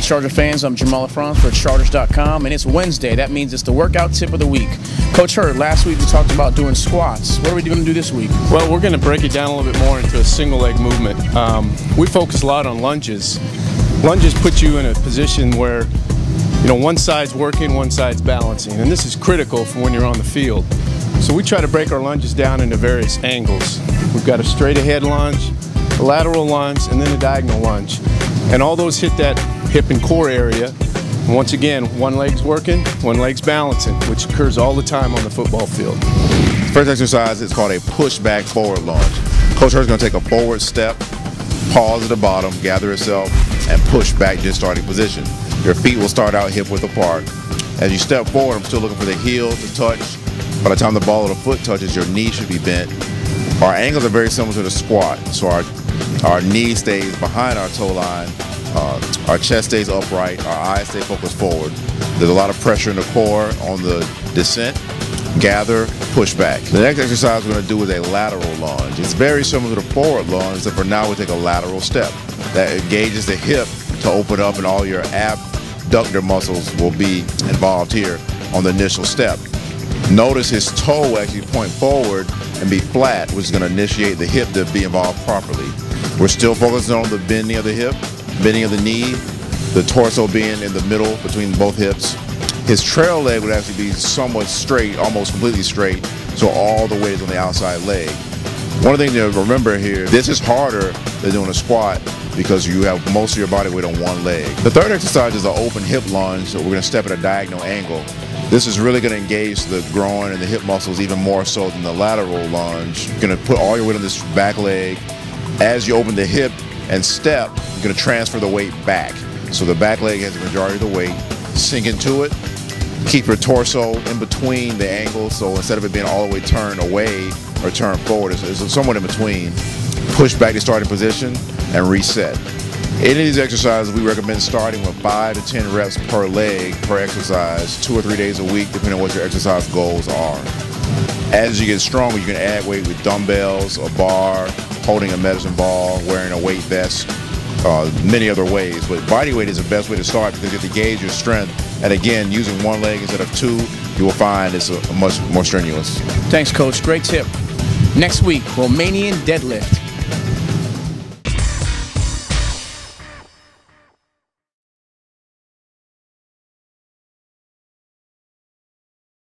Charger fans, I'm Jamal LaFrance for Chargers.com, and it's Wednesday. That means it's the workout tip of the week. Coach Hurd, last week we talked about doing squats. What are we going to do this week? Well, we're going to break it down a little bit more into a single leg movement. We focus a lot on lunges. Lunges put you in a position where, one side's working, one side's balancing, and this is critical for when you're on the field. So we try to break our lunges down into various angles. We've got a straight ahead lunge, a lateral lunge, and then a diagonal lunge. And all those hit that hip and core area. And once again, one leg's working, one leg's balancing, which occurs all the time on the football field. First exercise is called a push-back forward lunge. Coach Hurd's going to take a forward step, pause at the bottom, gather itself, and push back to your starting position. Your feet will start out hip-width apart. As you step forward, I'm still looking for the heel to touch. By the time the ball of the foot touches, your knee should be bent. Our angles are very similar to the squat, so our knee stays behind our toe line, our chest stays upright, our eyes stay focused forward. There's a lot of pressure in the core on the descent, gather, push back. The next exercise we're going to do is a lateral lunge. It's very similar to the forward lunge, except for now we take a lateral step. That engages the hip to open up, and all your abductor muscles will be involved here on the initial step. Notice his toe actually point forward and be flat, which is going to initiate the hip to be involved properly. We're still focusing on the bending of the hip, bending of the knee, the torso being in the middle between both hips. His trail leg would actually be somewhat straight, almost completely straight, so all the weight is on the outside leg. One thing to remember here, this is harder than doing a squat because you have most of your body weight on one leg. The third exercise is an open hip lunge, so we're going to step at a diagonal angle. This is really going to engage the groin and the hip muscles even more so than the lateral lunge. You're going to put all your weight on this back leg. As you open the hip and step, you're going to transfer the weight back. So the back leg has the majority of the weight. Sink into it. Keep your torso in between the angles, so instead of it being all the way turned away or turned forward, it's somewhat in between. Push back to starting position and reset. Any of these exercises, we recommend starting with 5 to 10 reps per leg per exercise, 2 or 3 days a week, depending on what your exercise goals are. As you get stronger, you can add weight with dumbbells, a bar, holding a medicine ball, wearing a weight vest, many other ways. But body weight is the best way to start because you have to gauge your strength. And again, using one leg instead of two, you will find it's much more strenuous. Thanks, Coach. Great tip. Next week, Romanian deadlift.